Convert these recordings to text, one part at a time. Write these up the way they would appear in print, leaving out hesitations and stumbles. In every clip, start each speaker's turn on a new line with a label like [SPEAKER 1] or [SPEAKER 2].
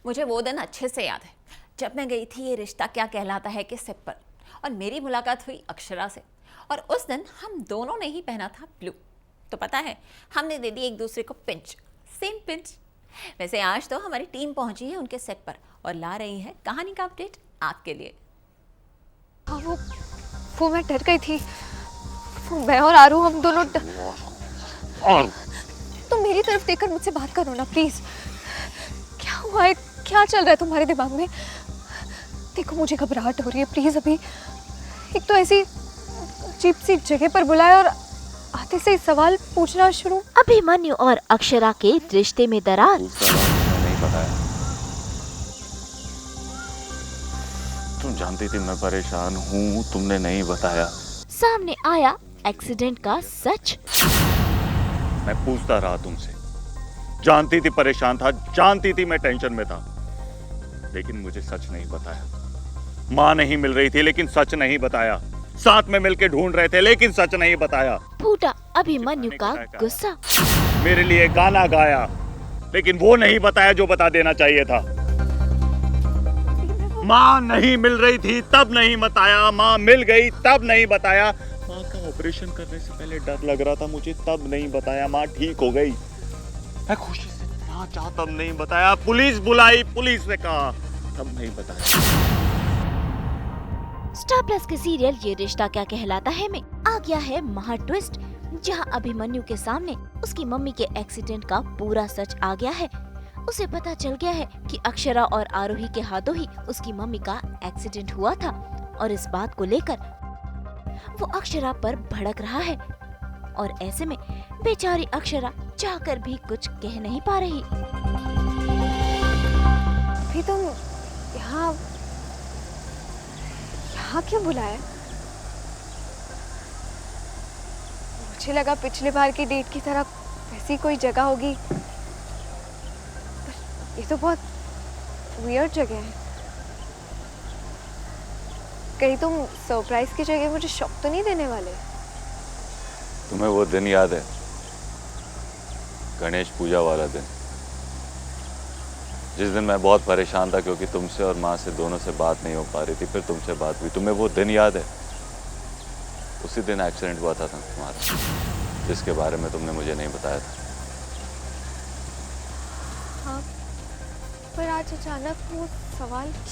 [SPEAKER 1] मुझे वो दिन अच्छे से याद है जब मैं गई थी ये रिश्ता क्या कहलाता है के सेट पर, और मेरी मुलाकात हुई अक्षरा से। और उस दिन हम दोनों ने ही पहना था ब्लू। तो पता है, हमने दे दी एक दूसरे को पिंच, सेम पिंच। वैसे आज तो हमारी टीम पहुंची है उनके सेट पर और ला रही है कहानी का अपडेट आपके लिए।
[SPEAKER 2] हाँ, वो मैं डर गई थी। मैं और आरू हम दोनों तुम मेरी तरफ देखकर मुझसे बात करो ना प्लीज। क्या हुआ है, क्या चल रहा है तुम्हारे दिमाग में? देखो मुझे घबराहट हो रही है, प्लीज अभी। एक तो ऐसी अजीब सी जगह पर बुलाया और आते से ही सवाल पूछना शुरू।
[SPEAKER 3] अभिमन्यु और अक्षरा के रिश्ते में दरार।
[SPEAKER 4] नहीं बताया। तुम जानती थी मैं परेशान हूँ, तुमने नहीं बताया।
[SPEAKER 3] सामने आया एक्सीडेंट का सच।
[SPEAKER 4] मैं पूछता रहा तुमसे, जानती थी परेशान था, जानती थी मैं टेंशन में था, लेकिन मुझे सच नहीं बताया। माँ नहीं मिल रही थी लेकिन सच नहीं बताया। साथ में मिलके ढूंढ रहे थे लेकिन सच नहीं बताया।
[SPEAKER 3] फूटा अभिमन्यु का गुस्सा।
[SPEAKER 4] मेरे लिए गाना गाया लेकिन वो नहीं बताया जो बता देना चाहिए था। माँ नहीं मिल रही थी तब नहीं बताया, माँ मिल गई तब नहीं बताया। माँ का ऑपरेशन करने से पहले डर लग रहा था मुझे, तब नहीं बताया। माँ ठीक हो गई, मैं खुशी से नाचा तब नहीं बताया। पुलिस बुलाई, पुलिस ने कहा तब नहीं बताया।
[SPEAKER 3] स्टार प्लस के सीरियल ये रिश्ता क्या कहलाता है में आ गया है महा ट्विस्ट, जहां अभिमन्यु के सामने उसकी मम्मी के एक्सीडेंट का पूरा सच आ गया है। उसे पता चल गया है कि अक्षरा और आरोही के हाथों ही उसकी मम्मी का एक्सीडेंट हुआ था, और इस बात को लेकर वो अक्षरा पर भड़क रहा है। और ऐसे में बेचारी अक्षरा चाहकर भी कुछ कह नहीं पा रही।
[SPEAKER 2] अभी तुम यहाँ क्यों बुलाया? मुझे लगा पिछले बार की डेट की तरह वैसी कोई जगह होगी, पर ये तो बहुत वियर्ड जगह है। कहीं तुम सरप्राइज की जगह मुझे शॉक तो नहीं देने वाले?
[SPEAKER 4] तुम्हें वो दिन याद है, गणेश पूजा वाला दिन, जिस दिन मैं बहुत परेशान था क्योंकि तुमसे और माँ से दोनों से बात नहीं हो पा रही थी, फिर तुमसे बात हुई। तुम्हें वो दिन याद है? उसी दिन एक्सीडेंट हुआ था तुम्हारा, जिसके बारे में तुमने मुझे नहीं बताया था।
[SPEAKER 2] हाँ, पर आज अचानक वो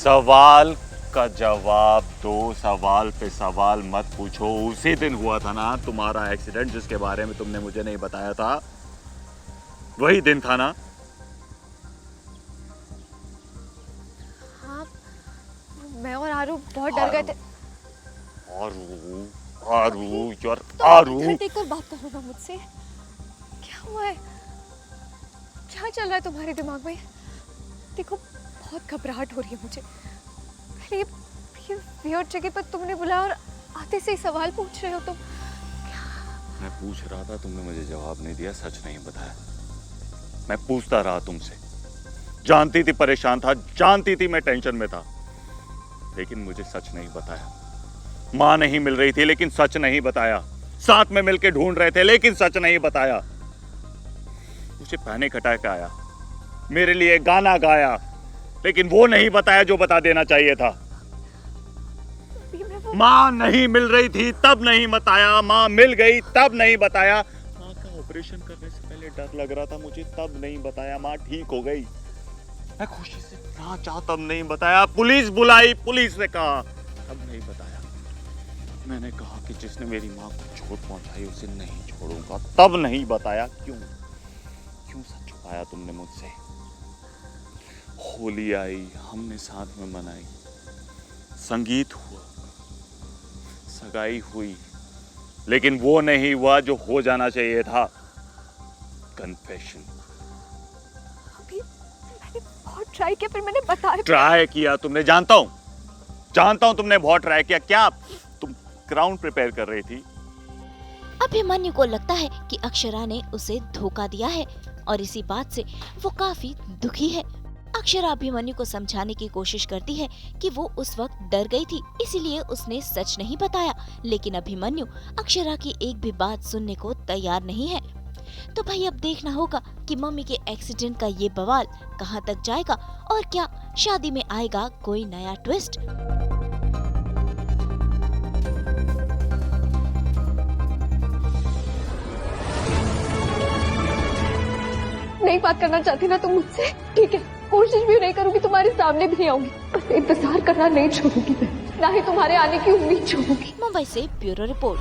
[SPEAKER 4] सवाल का जवाब दो, सवाल पे सवाल मत पूछो। उसी दिन हुआ था ना तुम्हारा एक्सीडेंट, जिसके बारे में तुमने मुझे नहीं बताया था? वही दिन था ना?
[SPEAKER 2] मैं और आरू बहुत डर गए थे।
[SPEAKER 4] आरू यार, आरू
[SPEAKER 2] देखकर बात करो ना मुझसे। क्या हुआ है, क्या चल रहा है तुम्हारे दिमाग में? देखो बहुत घबराहट हो रही है मुझे। पहले ये वियर्ड जगह पर तुमने बुलाया और आते से ही सवाल पूछ रहे हो तुम।
[SPEAKER 4] मैं पूछ रहा था, तुमने मुझे जवाब नहीं दिया, सच नहीं बताया। मैं पूछता रहा तुमसे, जानती थी परेशान था, जानती थी मैं टेंशन में था, लेकिन मुझे सच नहीं बताया। माँ नहीं मिल रही थी लेकिन सच नहीं बताया। साथ में मिलके ढूंढ रहे थे लेकिन सच नहीं बताया। मुझे पैनिक अटैक आया, मेरे लिए गाना गाया, लेकिन वो नहीं बताया जो बता देना चाहिए था। माँ नहीं मिल रही थी तब नहीं बताया, माँ मिल गई तब नहीं बताया। माँ का ऑपरेशन करने से पहले डर लग रहा था मुझे, तब नहीं बताया। माँ ठीक हो गई, मैं खुशी से नाचा तब नहीं बताया। पुलिस बुलाई, पुलिस ने कहा तब नहीं बताया। मैंने कहा कि जिसने मेरी माँ को चोट पहुंचाई उसे नहीं छोड़ूंगा, तब नहीं बताया। क्यों सच छुपाया तुमने मुझसे? होली आई, हमने साथ में मनाई, संगीत हुआ, सगाई हुई, लेकिन वो नहीं हुआ जो हो जाना चाहिए था, कन्फेशन।
[SPEAKER 2] ट्राई किया, फिर मैंने बताया।
[SPEAKER 4] ट्राई किया तुमने, जानता हूं तुमने बहुत ट्राई किया। क्या तुम ग्राउंड प्रिपेयर कर रही थी?
[SPEAKER 3] अभिमन्यु को लगता है कि अक्षरा ने उसे धोखा दिया है, और इसी बात से वो काफी दुखी है। अक्षरा अभिमन्यु को समझाने की कोशिश करती है कि वो उस वक्त डर गई थी, इसीलिए उसने सच नहीं बताया, लेकिन अभिमन्यु अक्षरा की एक भी बात सुनने को तैयार नहीं है। तो भाई अब देखना होगा कि मम्मी के एक्सीडेंट का ये बवाल कहाँ तक जाएगा और क्या शादी में आएगा कोई नया ट्विस्ट।
[SPEAKER 2] नहीं बात करना चाहती ना तुम मुझसे, ठीक है, कोशिश भी नहीं करूंगी, तुम्हारे सामने भी नहीं आऊंगी, बस इंतजार करना नहीं छोड़ूंगी मैं, ना ही तुम्हारे आने की उम्मीद छोड़ूंगी।
[SPEAKER 3] मुंबई से ब्यूरो रिपोर्ट।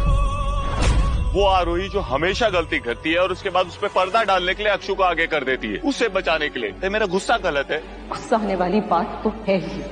[SPEAKER 4] वो आरोही जो हमेशा गलती करती है और उसके बाद उस पर पर्दा डालने के लिए अक्षु को आगे कर देती है, उससे बचाने के लिए। ये मेरा गुस्सा गलत है?
[SPEAKER 5] गुस्सा आने वाली बात तो है ही।